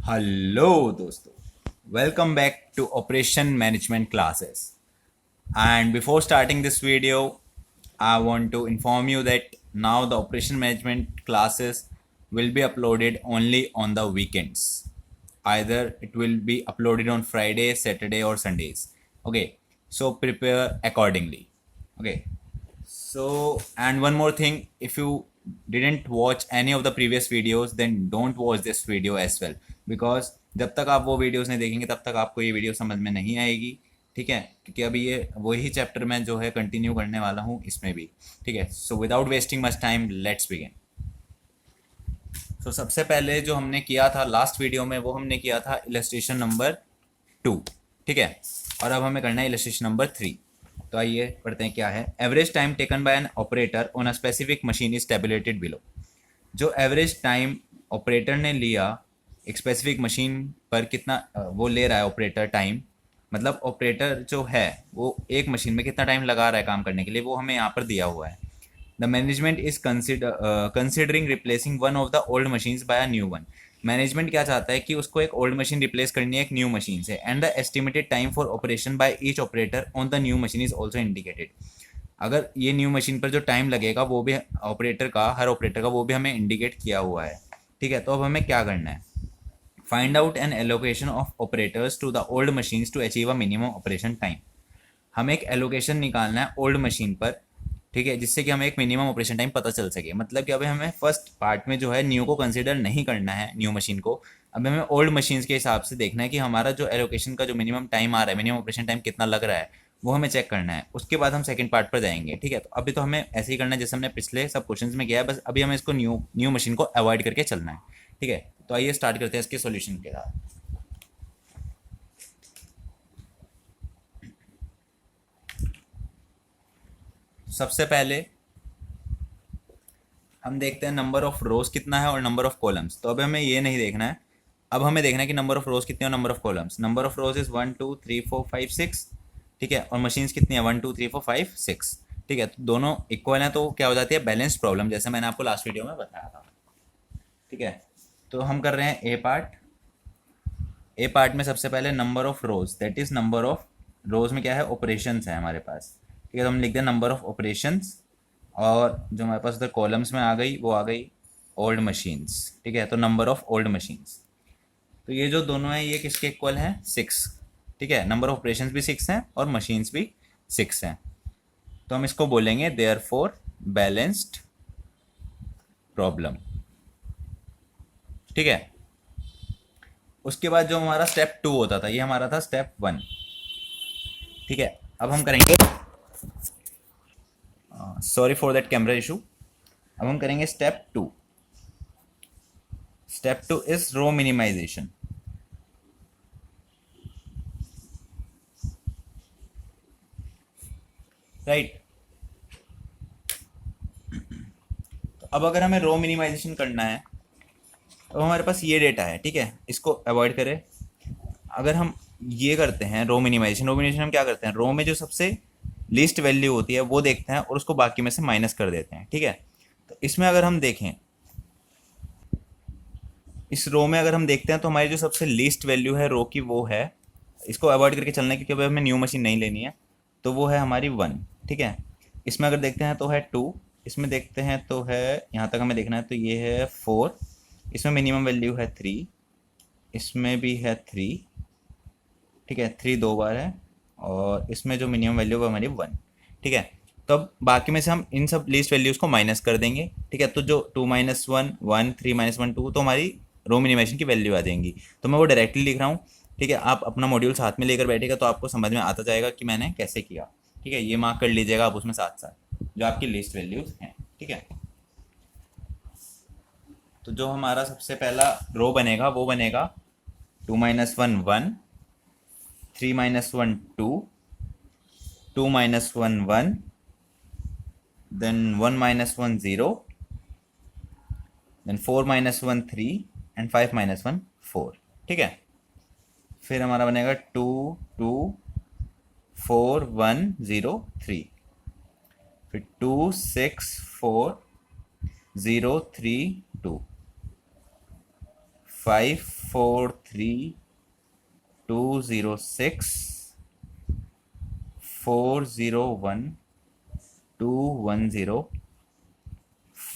Hello, dosto. Welcome back to Operation Management classes. And before starting this video, I want to inform you that now the Operation Management classes will be uploaded only on the weekends. Either it will be uploaded on Friday, Saturday, or Sundays. Okay, so prepare accordingly. Okay, so, and one more thing, if you didn't watch any of the previous videos, then don't watch this video as well. Because जब तक आप वो videos नहीं देखेंगे तब तक आपको ये वीडियो समझ में नहीं आएगी। ठीक है, क्योंकि अभी ये वही चैप्टर मैं जो है कंटिन्यू करने वाला हूँ इसमें भी। ठीक है, so without wasting much time let's begin. So सबसे पहले जो हमने किया था लास्ट वीडियो में, वो हमने किया था इलस्ट्रेशन नंबर 2। ठीक है, और अब हमें करना है इलस्ट्रेशन नंबर 3। तो आइए पढ़ते हैं क्या है। Average time taken by an operator on a specific machine is tabulated below. जो एवरेज टाइम ऑपरेटर ने लिया एक स्पेसिफिक मशीन पर, कितना वो ले रहा है ऑपरेटर टाइम, मतलब ऑपरेटर जो है वो एक मशीन में कितना टाइम लगा रहा है काम करने के लिए, वो हमें यहाँ पर दिया हुआ है। The management is considering replacing one of the old machines by a new one. Management क्या चाहता है कि उसको एक ओल्ड मशीन रिप्लेस करनी है एक न्यू मशीन से। And the estimated time for operation by each operator on the new machine is also indicated. अगर ये न्यू मशीन पर जो टाइम लगेगा वो भी ऑपरेटर का, हर ऑपरेटर का, वो भी हमें इंडिकेट किया हुआ है। ठीक है, तो अब हमें क्या करना है। Find out an allocation of operators to the old machines to achieve a minimum operation time. हमें एक एलोकेशन निकालना है ओल्ड मशीन पर। ठीक है, जिससे कि हमें एक मिनिमम ऑपरेशन टाइम पता चल सके। मतलब कि अभी हमें फर्स्ट पार्ट में जो है न्यू को कंसिडर नहीं करना है, न्यू मशीन को। अब हमें ओल्ड मशीन्स के हिसाब से देखना है कि हमारा जो एलोकेशन का जो मिनिमम टाइम आ रहा है, मिनिमम ऑपरेशन टाइम कितना लग रहा है, वो हमें चेक करना है। उसके बाद हम सेकंड पार्ट पर जाएंगे। ठीक है, तो अभी तो हमें ऐसे ही करना है जैसे हमने पिछले सब क्वेश्चंस में किया है, बस अभी हमें इसको न्यू न्यू मशीन को अवॉइड करके चलना है। ठीक है, तो आइए स्टार्ट करते हैं इसके सॉल्यूशन के साथ। सबसे पहले हम देखते हैं नंबर ऑफ रोज कितना है और नंबर ऑफ कॉलम्स। तो अब हमें ये नहीं देखना है, अब हमें देखना है कि नंबर ऑफ रोज कितने और number of columns. Number of rose is 1 2 3 4 5 6। ठीक है, और मशीन्स कितनी है 1 2 3 4 5 6। ठीक है, तो दोनों इक्वल हैं, तो क्या हो जाती है बैलेंस्ड प्रॉब्लम, जैसे मैंने आपको लास्ट वीडियो में बताया था। ठीक है, तो हम कर रहे हैं ए पार्ट। ए पार्ट में सबसे पहले number of rose, that is number of रोज में क्या है, ऑपरेशंस है हमारे पास। ठीक है, तो हम लिख दें नंबर ऑफ ऑपरेशंस। और जो हमारे पास उधर कॉलम्स में आ गई वो आ गई ओल्ड मशीन्स। ठीक है, तो नंबर ऑफ ओल्ड मशीन्स। तो ये जो दोनों है ये किसके इक्वल हैं, 6। ठीक है, नंबर ऑफ ऑपरेशंस भी 6 हैं और मशीन्स भी 6 हैं। तो हम इसको बोलेंगे देयर फोर बैलेंस्ड प्रॉब्लम। ठीक है, उसके बाद जो हमारा स्टेप 2 होता था, ये हमारा था स्टेप 1। ठीक है, अब हम करेंगे, sorry for that camera issue. अब हम करेंगे step 2। Step 2 is row minimization. Right, तो अब अगर हमें रो मिनिमाइजेशन करना है तो हमारे पास ये डेटा है। ठीक है, इसको अवॉइड करें। अगर हम ये करते हैं रो मिनिमाइजेशन, रो मिनिमाइजेशन हम क्या करते हैं, रो में जो सबसे लीस्ट वैल्यू होती है वो देखते हैं और उसको बाकी में से माइनस कर देते हैं। ठीक है, तो इसमें अगर हम देखें, इस रो में अगर हम देखते हैं तो हमारी जो सबसे लीस्ट वैल्यू है रो की वो है, इसको अवॉइड करके चलना है क्योंकि अभी हमें न्यू मशीन नहीं लेनी है, तो वो है हमारी 1। ठीक है, इसमें अगर देखते हैं तो है 2, इसमें देखते हैं तो है, यहाँ तक हमें देखना है तो ये है 4, इसमें मिनिमम वैल्यू है 3, इसमें भी है 3। ठीक है, 3 दो बार है, और इसमें जो मिनिमम वैल्यू है वो हमारी 1। ठीक है, तो अब बाकी में से हम इन सब लीस्ट वैल्यूज़ को माइनस कर देंगे। ठीक है, तो जो 2 - 1 1 3 - 1 2, तो हमारी रो मिनिमाइजेशन की वैल्यू आ जाएंगी। तो मैं वो डायरेक्टली लिख रहा हूँ। ठीक है, आप अपना मॉड्यूल साथ में लेकर बैठेगा तो आपको समझ में आता जाएगा कि मैंने कैसे किया। ठीक है, ये मार्क कर लीजिएगा आप उसमें साथ साथ जो आपकी लिस्ट वैल्यूज़ हैं। ठीक है, तो जो हमारा सबसे पहला रो बनेगा वो बनेगा 2 - 1 1, 3 - 1 2, 2 - 1 1, then 1 - 1 0, then 4 - 1 3 एंड 5 - 1 4। ठीक है, फिर हमारा बनेगा 2 2 4 1 0 3, फिर 2 6 4 0 3 2, 5 43206 401210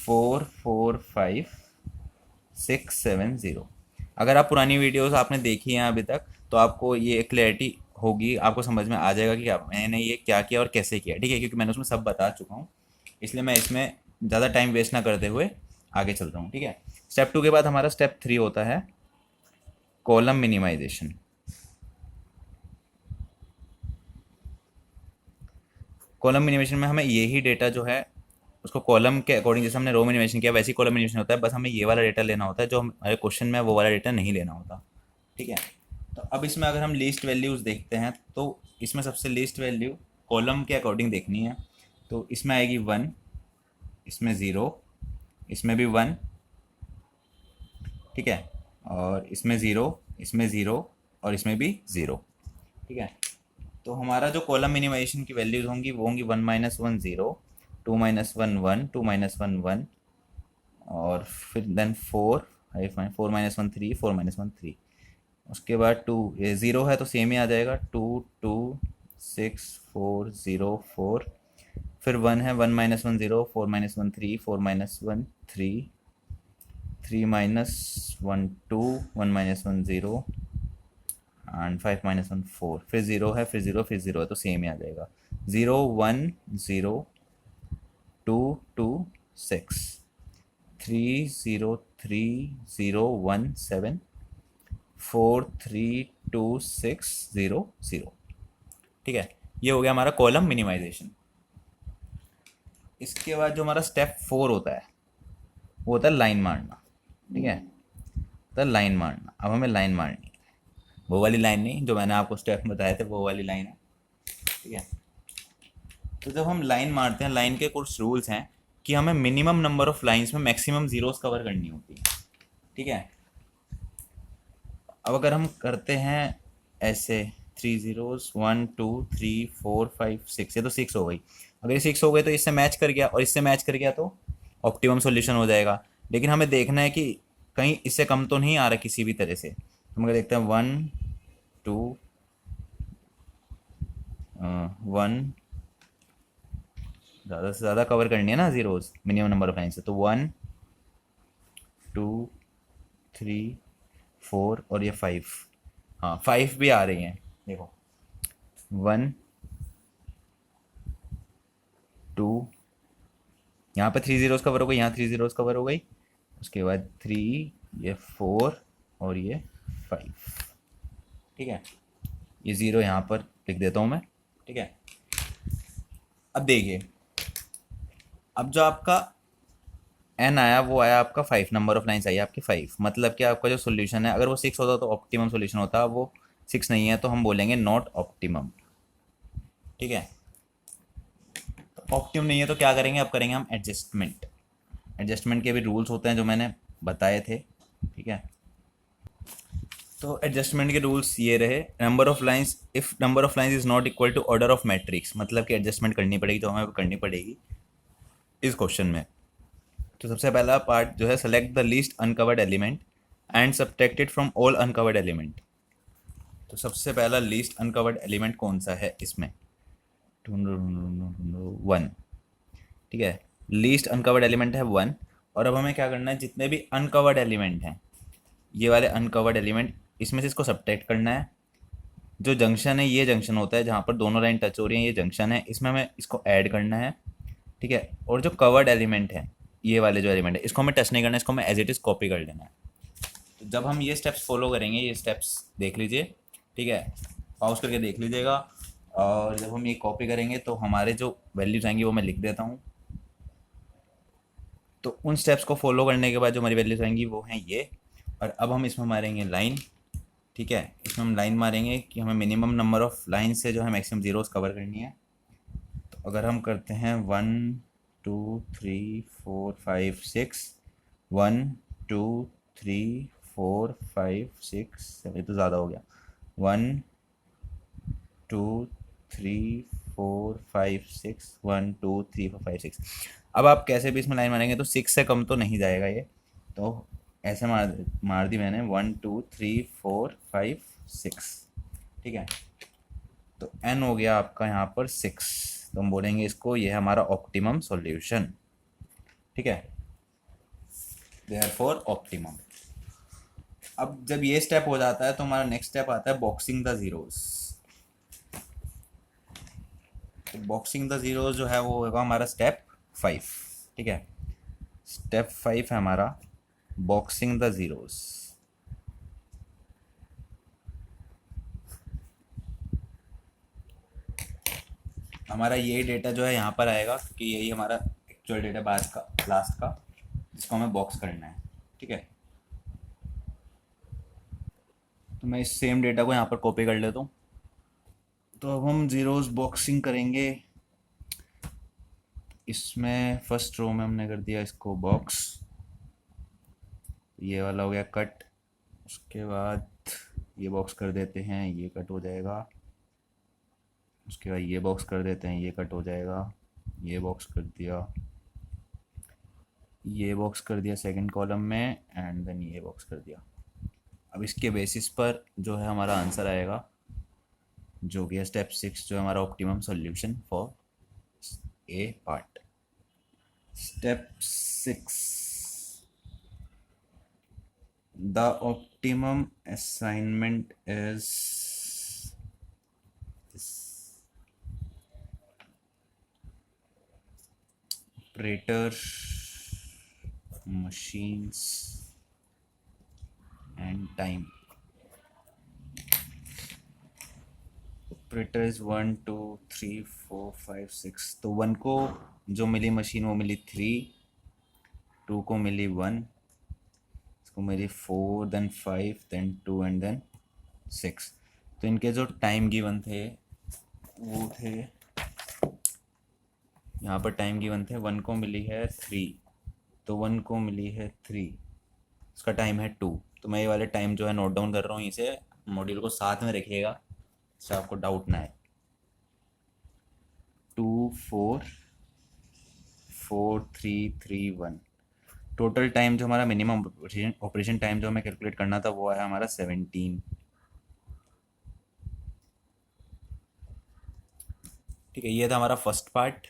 445670। अगर आप पुरानी वीडियोस आपने देखी हैं अभी तक तो आपको ये क्लैरिटी होगी, आपको समझ में आ जाएगा कि मैंने ये क्या किया और कैसे किया, ठीक है, क्योंकि मैंने उसमें सब बता चुका हूँ। इसलिए मैं इसमें ज़्यादा टाइम वेस्ट ना करते हुए आगे चल रहा हूँ, ठीक है। स्टेप 2 के बाद हमारा स्टेप 3 होता है कॉलम मिनिमाइजेशन। कॉलम मिनिमाइजेशन में हमें यही डेटा जो है उसको कॉलम के अकॉर्डिंग, जैसे हमने रो मिनिमाइजेशन किया वैसे ही कॉलम मिनिमाइजेशन होता है, बस हमें ये वाला डेटा लेना होता है जो हमारे क्वेश्चन में वो वाला डेटा नहीं लेना होता, ठीक है। तो अब इसमें अगर हम लीस्ट वैल्यूज़ देखते हैं तो इसमें सबसे लीस्ट वैल्यू कॉलम के अकॉर्डिंग देखनी है। तो इसमें आएगी 1, इसमें 0, इसमें भी 1, ठीक है, और इसमें 0, इसमें 0 और इसमें भी 0, ठीक है। तो हमारा जो कॉलम मिनिमाइजेशन की वैल्यूज होंगी वो होंगी 1 माइनस 1 0, 2 माइनस 1 1, 2 माइनस 1 1, और फिर देन 4 4 माइनस 1 3, 4 माइनस 1 3। उसके बाद 2, ये 0 है तो सेम ही आ जाएगा, 2 2 6 4 0 4। फिर 1 है, 1 minus 1 0, 4 minus 1 3, 4 minus 1 3, 3 minus 1 2, 1 minus 1 0 and 5 minus 1 4। फिर 0 है, फिर 0, फिर 0 है तो सेम ही आ जाएगा, 0 1 0 2 2 6, 3 0 3 0 1 7, 4 3 2 6 0 0, ठीक है। ये हो गया हमारा कॉलम मिनिमाइजेशन। इसके बाद जो हमारा स्टेप 4 होता है वो होता है लाइन मारना, ठीक है। तो लाइन मारना, अब हमें लाइन मारनी है, वो वाली लाइन नहीं जो मैंने आपको स्टेप बताए थे, वो वाली लाइन है, ठीक है। तो जब हम लाइन मारते हैं, लाइन के कुछ रूल्स हैं कि हमें मिनिमम नंबर ऑफ लाइंस में मैक्सिमम जीरोस कवर करनी होती है, ठीक है। अब अगर हम करते हैं ऐसे 3 जीरोस 1 2 3 4 5 6, ये तो 6 हो गई। अगर ये 6 हो गए तो इससे मैच कर गया और इससे मैच कर गया तो ऑप्टिमम सॉल्यूशन हो जाएगा। लेकिन हमें देखना है कि कहीं इससे कम तो नहीं आ रहा किसी भी तरह से। हम अगर देखते हैं 1 2 1, ज़्यादा से ज़्यादा कवर करनी है ना zeros minimum number of line से, तो 1 2 3 4 और ये 5, हाँ 5 भी आ रही हैं, देखो 1 2, यहाँ पे 3 जीरोस कवर हो गई, यहाँ 3 जीरोस कवर हो गई, उसके बाद 3, ये 4 और ये 5, ठीक है। ये 0 यहाँ पर लिख देता हूँ मैं, ठीक है। अब देखिए, अब जो आपका एन आया वो आया आपका 5, नंबर ऑफ लाइन्स आई आपकी 5, मतलब कि आपका जो सोल्यूशन है अगर वो 6 होता तो ऑप्टिमम सोल्यूशन होता, वो 6 नहीं है तो हम बोलेंगे नॉट ऑप्टिमम, ठीक है। तो ऑप्टिमम नहीं है तो क्या करेंगे, अब करेंगे हम एडजस्टमेंट। एडजस्टमेंट के भी रूल्स होते हैं जो मैंने बताए थे, ठीक है। तो एडजस्टमेंट के रूल्स ये रहे, number of lines, if number of lines is not equal to order of matrix, मतलब कि एडजस्टमेंट करनी पड़ेगी, तो हमें करनी पड़ेगी इस क्वेश्चन में। तो सबसे पहला पार्ट जो है, select the least uncovered element and subtract it from all uncovered element. तो सबसे पहला लीस्ट अनकवर्ड एलिमेंट कौन सा है इसमें, ढूंढो ढूंढो ढूंढो, 1, ठीक है। लीस्ट अनकवर्ड एलिमेंट है 1, और अब हमें क्या करना है, जितने भी अनकवर्ड एलिमेंट हैं, ये वाले अनकवर्ड एलिमेंट, इसमें से इसको सब्ट्रैक्ट करना है। जो जंक्शन है, ये जंक्शन होता है जहाँ पर दोनों लाइन टच हो रही हैं, ये जंक्शन है, इसमें हमें इसको ऐड करना है, ठीक है। और जो कवर्ड एलिमेंट है, ये वाले जो एलिमेंट है, इसको हमें टच नहीं करना है, इसको हमें एज इट इज़ कॉपी कर लेना है। तो जब हम ये स्टेप्स फॉलो करेंगे, ये स्टेप्स देख लीजिए, ठीक है, पॉज करके देख लीजिएगा, और जब हम ये कॉपी करेंगे तो हमारे जो वैल्यूज आएंगी वो मैं लिख देता हूँ। तो उन स्टेप्स को फॉलो करने के बाद जो हमारी वैल्यूज आएंगी वो हैं ये। और अब हम इसमें मारेंगे लाइन, ठीक है, इसमें हम लाइन मारेंगे कि हमें मिनिमम नंबर ऑफ लाइन से जो है मैक्सिमम जीरोस कवर करनी है। तो अगर हम करते हैं 1 2 3 4 5 6, 1 2 3 4 5 6 7, तो ज़्यादा हो गया, 1 2 3 4 5 6, 1 2 3 4 5 6। अब आप कैसे भी इसमें लाइन मारेंगे तो 6 से कम तो नहीं जाएगा ये, तो ऐसे मार दी मैंने 1 2 3 4 5 6, ठीक है। तो n हो गया आपका यहाँ पर 6, तो हम बोलेंगे इसको ये है हमारा ऑप्टिमम सॉल्यूशन, ठीक है, देयरफॉर ऑप्टिमम। अब जब ये स्टेप हो जाता है तो हमारा नेक्स्ट स्टेप आता है बॉक्सिंग द जीरोस। तो बॉक्सिंग द जीरोस जो है वो होगा हमारा स्टेप 5, ठीक है। स्टेप 5 है हमारा बॉक्सिंग द जीरोस। हमारा ये डेटा जो है यहाँ पर आएगा क्योंकि यही हमारा एक्चुअल डेटा बाद का लास्ट का जिसको हमें बॉक्स करना है, ठीक है। तो मैं इस सेम डेटा को यहाँ पर कॉपी कर लेता हूँ। तो अब हम जीरोस बॉक्सिंग करेंगे। इसमें फर्स्ट रो में हमने कर दिया इसको बॉक्स, ये वाला हो गया कट। उसके बाद ये बॉक्स कर देते हैं, ये कट हो जाएगा। उसके बाद ये बॉक्स कर देते हैं, ये कट हो जाएगा। ये बॉक्स कर दिया, ये बॉक्स कर दिया सेकंड कॉलम में, एंड देन ये बॉक्स कर दिया। अब इसके बेसिस पर जो है हमारा आंसर आएगा, जो कि है स्टेप 6, जो है हमारा optimum solution for a part. Step 6, the optimum assignment is this: operator, machines and time. Operator is 1 2 3 4 5 6। तो 1 को जो मिली मशीन वो मिली 3, 2 को मिली 1, इसको मिली 4, देन 5, देन 2 एंड देन 6। तो इनके जो टाइम गिवन थे वो थे, यहाँ पर टाइम गिवन थे, 1 को मिली है 3, तो 1 को मिली है 3, उसका टाइम है 2। तो मैं ये वाले टाइम जो है नोट डाउन कर रहा हूँ, इसे मॉड्यूल को साथ में रखिएगा, इससे आपको डाउट ना आए। 2 4 4 3 3 1। टोटल टाइम जो हमारा मिनिमम ऑपरेशन टाइम जो हमें कैलकुलेट करना था वो आया हमारा 17, ठीक है। ये था हमारा फर्स्ट पार्ट।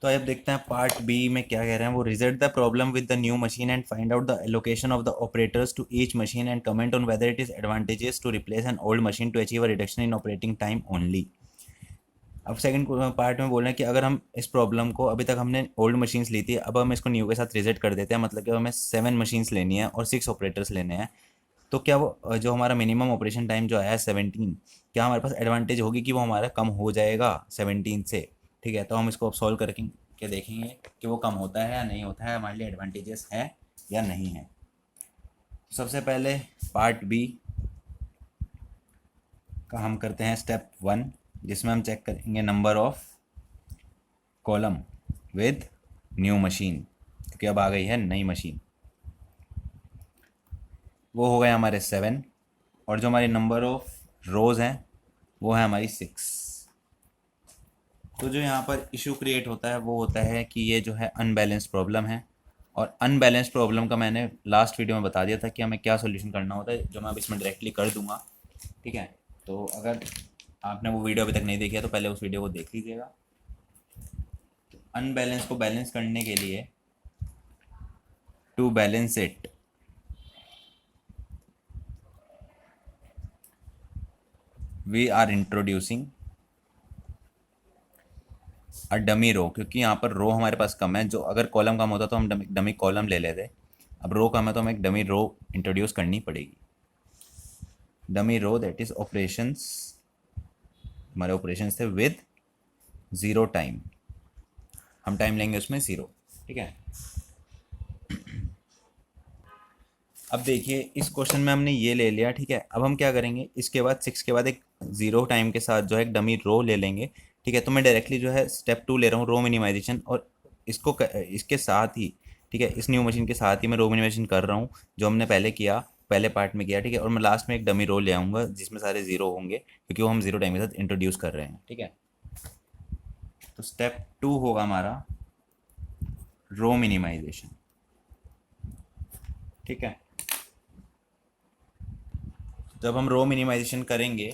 तो अब देखते हैं पार्ट बी में क्या कह रहे हैं वो। Result the problem with the new machine and find out the allocation of the operators to each machine and comment on whether it is advantageous to replace an old machine to achieve a reduction in operating time only. अब second part में बोल रहे हैं कि अगर हम इस problem को, अभी तक हमने ओल्ड मशीन्स ली थी, अब हम इसको न्यू के साथ रिजेक्ट कर देते हैं, मतलब कि हमें 7 मशीन्स लेनी है और 6 ऑपरेटर्स लेने हैं। तो क्या वो जो हमारा मिनिमम ऑपरेशन टाइम जो आया है 17, क्या हमारे पास एडवांटेज होगी कि वो हमारा कम हो जाएगा 17 से, ठीक है। तो हम इसको अब सॉल्व करके देखेंगे कि वो कम होता है या नहीं होता है, हमारे लिए एडवांटेजेस है या नहीं है। सबसे पहले पार्ट बी का हम करते हैं स्टेप 1, जिसमें हम चेक करेंगे number of column with new machine, क्योंकि अब आ गई है नई मशीन। वो हो गए हमारे 7, और जो हमारी नंबर ऑफ रोज़ हैं वो है हमारी 6। तो जो यहाँ पर इशू क्रिएट होता है वो होता है कि ये जो है अनबैलेंस्ड प्रॉब्लम है, और अनबैलेंस्ड प्रॉब्लम का मैंने लास्ट वीडियो में बता दिया था कि हमें क्या सोल्यूशन करना होता है, जो मैं अब इसमें डायरेक्टली कर दूंगा, ठीक है। तो अगर आपने वो वीडियो अभी तक नहीं देखी है तो पहले उस वीडियो को देख लीजिएगा। अनबैलेंस को बैलेंस करने के लिए, to balance it, we are introducing a dummy row, क्योंकि यहाँ पर रो हमारे पास कम है। जो अगर कॉलम कम होता तो हम डमी कॉलम ले लेते, अब रो कम है तो हमें एक डमी रो इंट्रोड्यूस करनी पड़ेगी। Dummy row that is operations, हमारे ऑपरेशंस थे विद 0 टाइम, हम टाइम लेंगे उसमें 0, ठीक है। अब देखिए इस क्वेश्चन में हमने ये ले लिया, ठीक है। अब हम क्या करेंगे, इसके बाद 6 के बाद एक 0 टाइम के साथ जो है एक डमी रो ले लेंगे, ठीक है। तो मैं डायरेक्टली जो है स्टेप 2 ले रहा हूँ, रो मिनिमाइजेशन, और इसके साथ ही, ठीक है, इस न्यू मशीन के साथ ही मैं रो मिनिमाइजेशन कर रहा हूँ, जो हमने पहले किया, पहले पार्ट में किया, ठीक है। और मैं लास्ट में एक डमी रो ले आऊँगा जिसमें सारे 0 होंगे, क्योंकि वो हम 0 टाइम के साथ इंट्रोड्यूस कर रहे हैं, ठीक है। तो स्टेप 2 होगा हमारा रो मिनिमाइजेशन, ठीक है। जब हम रो मिनिमाइजेशन करेंगे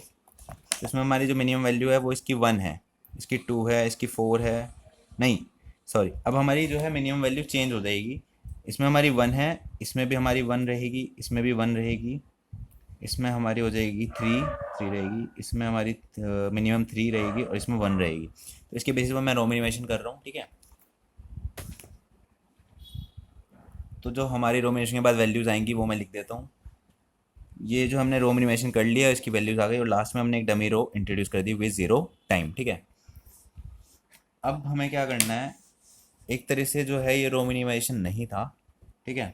तो इसमें हमारी जो मिनिमम वैल्यू है वो इसकी 1 है, इसकी 2 है, इसकी 4 है, नहीं सॉरी, अब हमारी जो है मिनिमम वैल्यू चेंज हो जाएगी। इसमें हमारी 1 है, इसमें भी हमारी 1 रहेगी, इसमें भी 1 रहेगी, इसमें हमारी हो जाएगी 3 3 रहेगी, इसमें हमारी मिनिमम 3 रहेगी और इसमें 1 रहेगी। तो इसके बेसिस पर मैं रो मिनिमाइजेशन कर रहा हूँ, ठीक है। तो जो हमारी रो मिनिमाइजेशन के बाद वैल्यूज़ आएंगी वो मैं लिख देता हूँ। ये जो हमने रो मिनिमाइजेशन कर लिया, इसकी वैल्यूज़ आ गई और लास्ट में हमने एक डमी रो इंट्रोड्यूस कर दी विद ज़ीरो टाइम, ठीक है। अब हमें क्या करना है, एक तरह से जो है ये रो मिनिमाइजेशन नहीं था, ठीक है।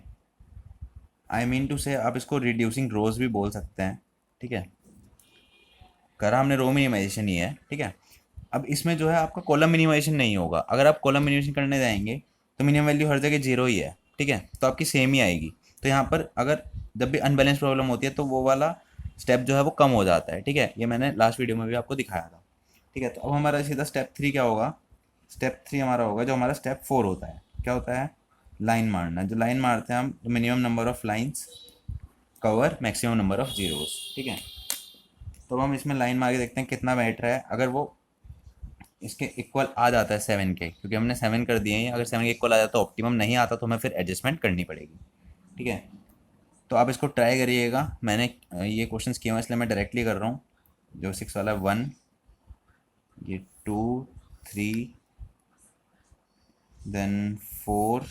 आई मीन टू से आप इसको रिड्यूसिंग रोज भी बोल सकते हैं, ठीक है। करा हमने रो मिनिमाइजेशन ही है, ठीक है। अब इसमें जो है आपका कॉलम मिनिमाइजेशन नहीं होगा। अगर आप कॉलम मिनिमाइजेशन करने जाएंगे तो मिनिमम वैल्यू हर जगह जीरो ही है, ठीक है, तो आपकी सेम ही आएगी। तो यहाँ पर अगर जब भी अनबैलेंस प्रॉब्लम होती है तो वो वाला स्टेप जो है वो कम हो जाता है, ठीक है। ये मैंने लास्ट वीडियो में भी आपको दिखाया था, ठीक है। तो अब हमारा सीधा स्टेप 3 क्या होगा, स्टेप 3 हमारा होगा जो हमारा स्टेप 4 होता है। क्या होता है, लाइन मारना। जो लाइन मारते हैं हम, minimum number of lines cover maximum number of zeros, ठीक है। तो हम इसमें लाइन मार के देखते हैं कितना बैठ रहा है। अगर वो इसके इक्वल आ जाता है 7 के, क्योंकि हमने 7 कर दिए हैं, अगर 7 के इक्वल आ जाता है तो ऑप्टिमम, नहीं आता तो हमें फिर एडजस्टमेंट करनी पड़ेगी, ठीक है। तो आप इसको ट्राई करिएगा। मैंने ये क्वेश्चंस किए हुए इसलिए मैं डायरेक्टली कर रहा हूँ। जो 6 वाला 1, ये 2 3 देन 4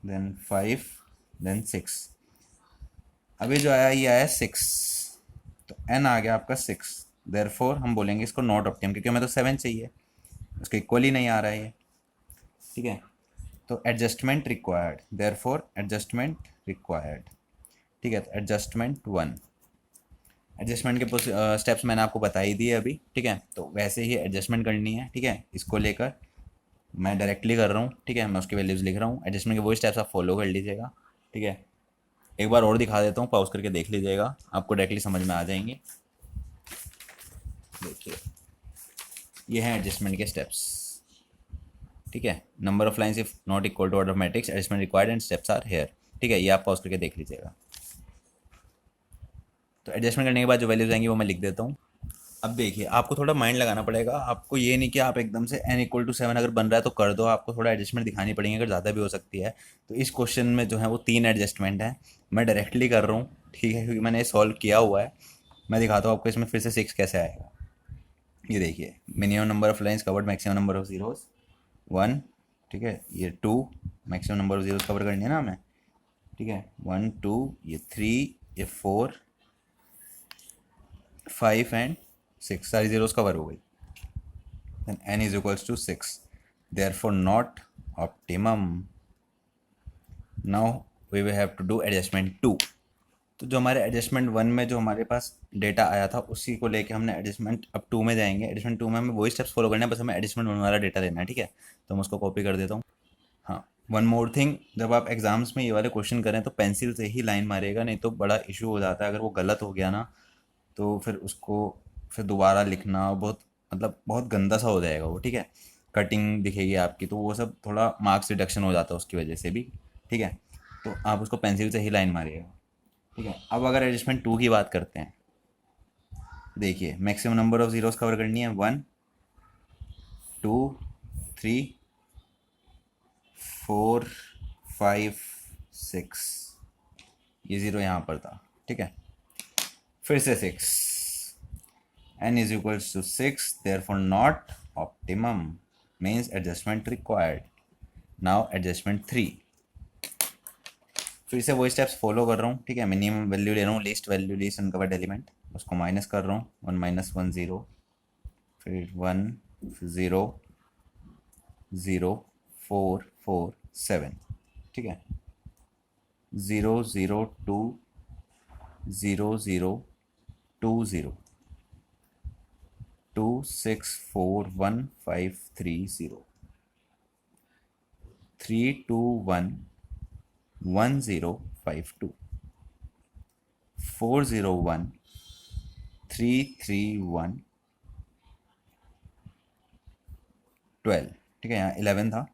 देन 5 देन 6। अभी जो आया ये आया 6, तो एन आ गया आपका 6। देयरफॉर हम बोलेंगे इसको नॉट ऑप्टिमम, क्योंकि हमें तो 7 चाहिए, उसके इक्वल ही नहीं आ रहा है ये, ठीक है। तो adjustment required, therefore adjustment required, ठीक है। तो एडजस्टमेंट 1, एडजस्टमेंट के स्टेप्स मैंने आपको बता ही दिए अभी, ठीक है। तो वैसे ही एडजस्टमेंट करनी है, ठीक है। इसको लेकर मैं डायरेक्टली कर रहा हूँ, ठीक है, मैं उसकी वैल्यूज़ लिख रहा हूँ। एडजस्टमेंट के वो स्टेप्स आप फॉलो कर लीजिएगा, ठीक है। एक बार और दिखा देता हूँ, पॉज करके देख लीजिएगा, आपको डायरेक्टली समझ में आ जाएंगे। देखिए ये हैं एडजस्टमेंट के स्टेप्स, ठीक है। Number of lines if not equal to order of matrix, adjustment required and steps are here, ठीक है। ये आप पॉज करके देख लीजिएगा। तो एडजस्टमेंट करने के बाद जो वैल्यूज आएंगी वो मैं लिख देता हूँ। अब देखिए आपको थोड़ा माइंड लगाना पड़ेगा। आपको ये नहीं कि आप एकदम से n=7 अगर बन रहा है तो कर दो, आपको थोड़ा एडजस्टमेंट दिखानी पड़ेंगे, अगर ज़्यादा भी हो सकती है। तो इस क्वेश्चन में जो है वो 3 एडजस्टमेंट है, मैं डायरेक्टली कर रहा हूँ, ठीक है, क्योंकि मैंने सॉल्व किया हुआ है। मैं दिखाता हूँ आपको इसमें फिर से 6 कैसे आएगा। ये देखिए, minimum number of lines covered maximum number of zeros 1, ठीक है। ये 2, maximum number of zeros cover करनी है ना हमें, ठीक है। 1 2, ये 3, ये 4 5 एंड 6, सारी जीरोस कवर हो गई। then n is equals to 6, therefore not optimum. Now we will have to do adjustment 2। तो जो हमारे एडजस्टमेंट 1 में जो हमारे पास डेटा आया था उसी को लेके हमने एडजस्टमेंट अब 2 में जाएंगे। एडजस्टमेंट 2 में हमें वही स्टेप्स फॉलो करना है, बस हमें एडजस्टमेंट 1 वाला डेटा देना है, ठीक है। तो मैं उसको कॉपी कर देता हूँ। हाँ, वन मोर थिंग, जब आप एग्जाम्स में ये वाले क्वेश्चन करें तो पेंसिल से ही लाइन मारिएगा, नहीं तो बड़ा इशू हो जाता है। अगर वो गलत हो गया ना तो फिर उसको फिर दोबारा लिखना बहुत, मतलब बहुत गंदा सा हो जाएगा वो, ठीक है। कटिंग दिखेगी आपकी, तो वो सब थोड़ा मार्क्स रिडक्शन हो जाता है उसकी वजह से भी, ठीक है। तो आप उसको पेंसिल से ही लाइन मारिएगा, ठीक है। अब अगर एडजस्टमेंट 2 की बात करते हैं, देखिए maximum number of zeros cover करनी है 1 2 3 4 5 6, ये ज़ीरो यहाँ पर था, ठीक है। फिर से 6, n is equals to 6, therefore not optimum, means adjustment required. Now adjustment 3, फिर से वही स्टेप्स फॉलो कर रहा हूँ, ठीक है। मिनिमम वैल्यू ले रहा हूँ, least value, least uncovered element, उसको माइनस कर रहा हूँ। 1 - 1 0, फिर 1 फिर 0 0 4 4 7, ठीक है। 0 0 2 0 0 2 0 2 6 4 1 5 3 0 3 2 1 1 0 5 2 4 0 1 3 3 1 12, ठीक है। यहाँ 11 था,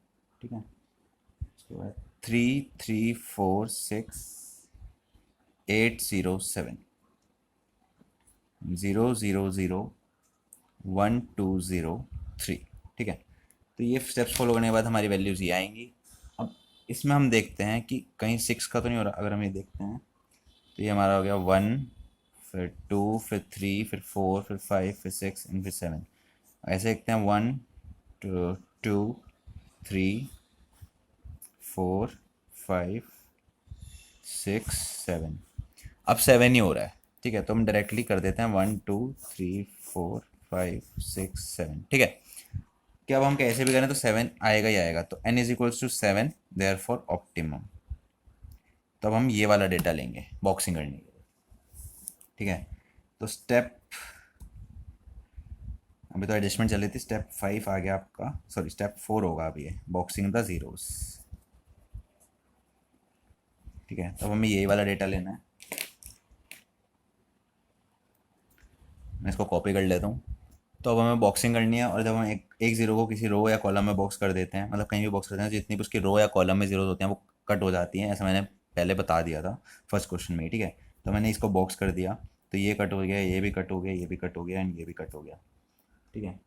ठीक है। उसके बाद 3 3 4 6 807 0001203। ठीक है, तो ये स्टेप्स फॉलो करने के बाद हमारी वैल्यूज़ ये आएंगी। अब इसमें हम देखते हैं कि कहीं 6 का तो नहीं हो रहा। अगर हम ये देखते हैं तो ये हमारा हो गया 1, फिर 2, फिर 3, फिर 4, फिर 5, फिर 6 एंड फिर 7। ऐसे देखते हैं 1 2 3 4 5 6 7। अब 7 ही हो रहा है। ठीक है, तो हम डायरेक्टली कर देते हैं 1 2 3 4 5 6 7। ठीक है, कि अब हम कैसे भी करें तो 7 आएगा ही आएगा। तो n is equals to 7, therefore optimum. तो अब हम ये वाला डेटा लेंगे बॉक्सिंग करने के लिए। ठीक है, तो अभी तो एडजस्टमेंट चल रही थी। स्टेप 5 आ गया आपका, सॉरी स्टेप 4 होगा अभी ये, बॉक्सिंग द जीरोस। ठीक है, तो अब हमें यही वाला डेटा लेना है। मैं इसको कॉपी कर लेता हूँ। तो अब हमें बॉक्सिंग करनी है, और जब हम एक ज़ीरो को किसी रो या कॉलम में बॉक्स कर देते हैं, मतलब कहीं भी बॉक्स करते हैं, जितनी भी उसकी रो या कॉलम में जीरोस होते हैं वो कट हो जाती हैं। ऐसा मैंने पहले बता दिया था फर्स्ट क्वेश्चन में। ठीक है, तो मैंने इसको बॉक्स कर दिया, तो ये कट हो गया, ये भी कट हो गया, ये भी कट हो गया एंड ये भी कट हो गया। ठीक है,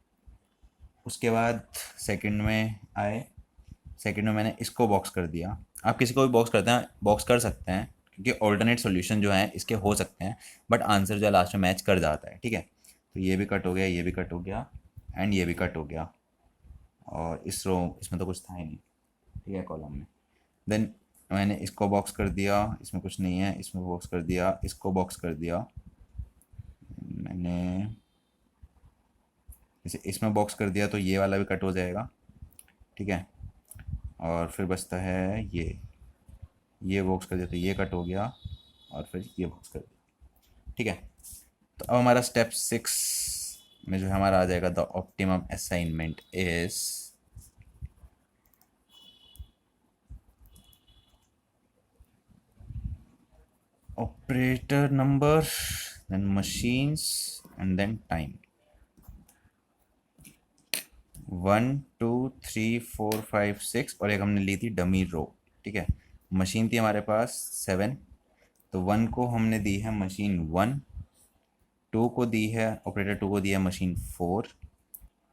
उसके बाद सेकंड में आए, सेकंड में मैंने इसको बॉक्स कर दिया। आप किसी को भी बॉक्स कर सकते हैं, क्योंकि ऑल्टरनेट सॉल्यूशन जो है इसके हो सकते हैं, बट आंसर जो है लास्ट में मैच कर जाता है। ठीक है, तो ये भी कट हो गया, ये भी कट हो गया एंड ये भी कट हो गया, और इसमें तो कुछ था ही नहीं। ठीक है, कॉलम में। देन मैंने इसको बॉक्स कर दिया, इसमें कुछ नहीं है, इसमें बॉक्स कर दिया, इसको बॉक्स कर दिया मैंने, जैसे इसमें बॉक्स कर दिया तो ये वाला भी कट हो जाएगा। ठीक है, और फिर बचता है ये बॉक्स कर दिया तो ये कट हो गया, और फिर ये बॉक्स कर दिया। ठीक है, तो अब हमारा स्टेप 6 में जो है हमारा आ जाएगा the optimum assignment is operator number, then machines and then time. 1 2 3 4 5 6, और एक हमने ली थी डमी रो। ठीक है, मशीन थी हमारे पास 7, तो 1 को हमने दी है मशीन 1, 2 को दी है ऑपरेटर 2 को दी है मशीन 4,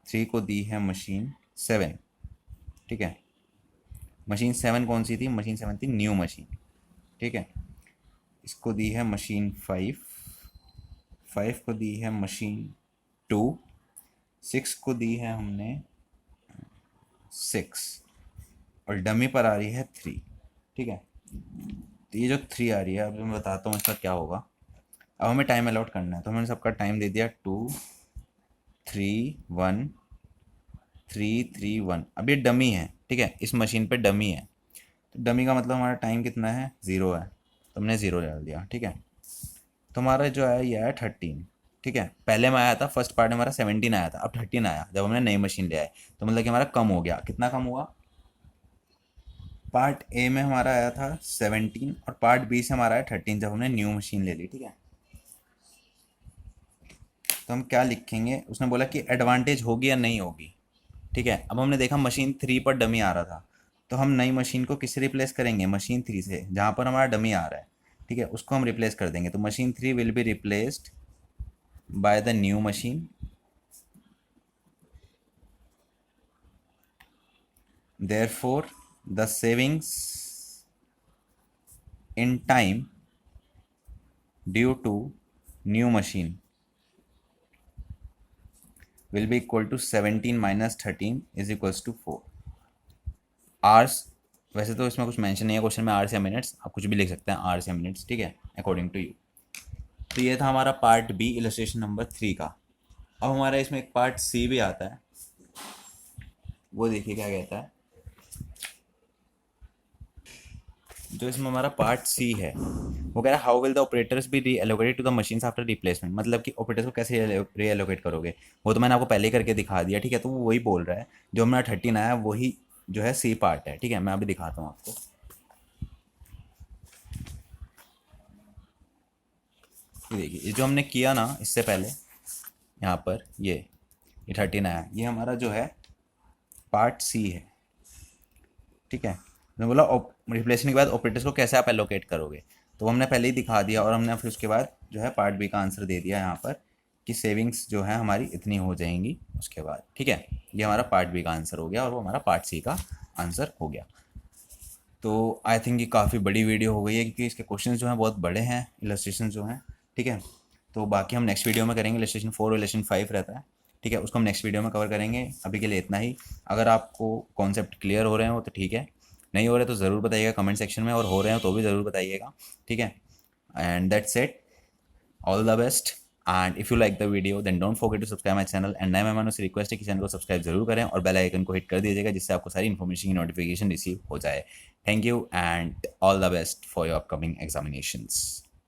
3 को दी है मशीन 7। ठीक है, मशीन 7 कौन सी थी? मशीन 7 थी न्यू मशीन। ठीक है, इसको दी है मशीन 5, 5 को दी है मशीन 2, 6 को दी है हमने 6, और डमी पर आ रही है 3। ठीक है, तो ये जो 3 आ रही है, अब मैं बताता हूँ इसका क्या होगा। अब हमें टाइम अलॉट करना है, तो मैंने सबका टाइम दे दिया 2 3 1 3 3 1। अब ये डमी है। ठीक है, इस मशीन पे डमी है, तो डमी का मतलब हमारा टाइम कितना है? 0 है, तो हमने 0 डाल दिया। ठीक है, तो हमारा जो है ये आया 13। ठीक है, पहले में आया था फर्स्ट पार्ट में हमारा 17 आया था, अब 13 आया जब हमने नई मशीन ले आए, तो मतलब कि हमारा कम हो गया। कितना कम हुआ? पार्ट ए में हमारा आया था 17, और पार्ट बी से हमारा आया 13 जब हमने न्यू मशीन ले ली। ठीक है, तो हम क्या लिखेंगे? उसने बोला कि एडवांटेज होगी या नहीं होगी। ठीक है, अब हमने देखा मशीन 3 पर डमी आ रहा था, तो हम नई मशीन को किससे रिप्लेस करेंगे? मशीन 3 से, जहाँ पर हमारा डमी आ रहा है। ठीक है, उसको हम रिप्लेस कर देंगे, तो machine 3 will be replaced by the new machine, therefore the savings in time due to new machine will be equal to 17 minus 13 is equals to 4 hours. वैसे तो इसमें कुछ मेंशन नहीं है क्वेश्चन में, आवर्स या मिनट्स, आप कुछ भी लिख सकते हैं, आवर्स या मिनट्स। ठीक है, अकॉर्डिंग टू यू। तो ये था हमारा पार्ट बी इलस्ट्रेशन नंबर 3 का। अब हमारा इसमें एक पार्ट सी भी आता है, वो देखिए क्या कहता है। जो इसमें हमारा पार्ट सी है वो कह रहा है how will the operators be reallocated to the machines after replacement. मतलब कि ऑपरेटर्स को कैसे रीएलोकेट करोगे, वो तो मैंने आपको पहले ही करके दिखा दिया। ठीक है, तो वो वही बोल रहा है, जो हमारा 13 आया वही जो है सी पार्ट है। ठीक है, मैं अभी दिखाता हूँ आपको। ये देखिए, ये जो हमने किया ना इससे पहले, यहाँ पर ये 13 आया, ये हमारा जो है पार्ट सी है। ठीक है, मैंने बोला रिप्लेसमेंट के बाद ऑपरेटर्स को कैसे आप एलोकेट करोगे। तो हमने पहले ही दिखा दिया और हमने फिर उसके बाद जो है पार्ट बी का आंसर दे दिया यहाँ पर कि सेविंग्स जो है हमारी इतनी हो जाएंगी उसके बाद। ठीक है, ये हमारा पार्ट बी का आंसर हो गया और वो हमारा पार्ट सी का आंसर हो गया। तो आई थिंक ये काफ़ी बड़ी वीडियो हो गई है क्योंकि इसके क्वेश्चन जो हैं बहुत बड़े हैं, इलस्ट्रेशन जो हैं। ठीक है, तो बाकी हम नेक्स्ट वीडियो में करेंगे। इलस्ट्रेशन 4 और इलस्ट्रेशन 5 रहता है। ठीक है, उसको हम नेक्स्ट वीडियो में कवर करेंगे। अभी के लिए इतना ही। अगर आपको कॉन्सेप्ट क्लियर हो रहे हो तो ठीक है, नहीं हो रहे तो ज़रूर बताइएगा कमेंट सेक्शन में, और हो रहे हो तो भी ज़रूर बताइएगा। ठीक है, and that's it, all the best. And if you like the video then don't forget to subscribe my channel. And नए मेहमानों से रिक्वेस्ट है कि चैनल को सब्सक्राइब जरूर करें और बेल आइकन को हिट कर दीजिएगा जिससे आपको सारी इन्फॉर्मेशन की नोटिफिकेशन रिसीव हो जाए। Thank you and all the best for your upcoming examinations.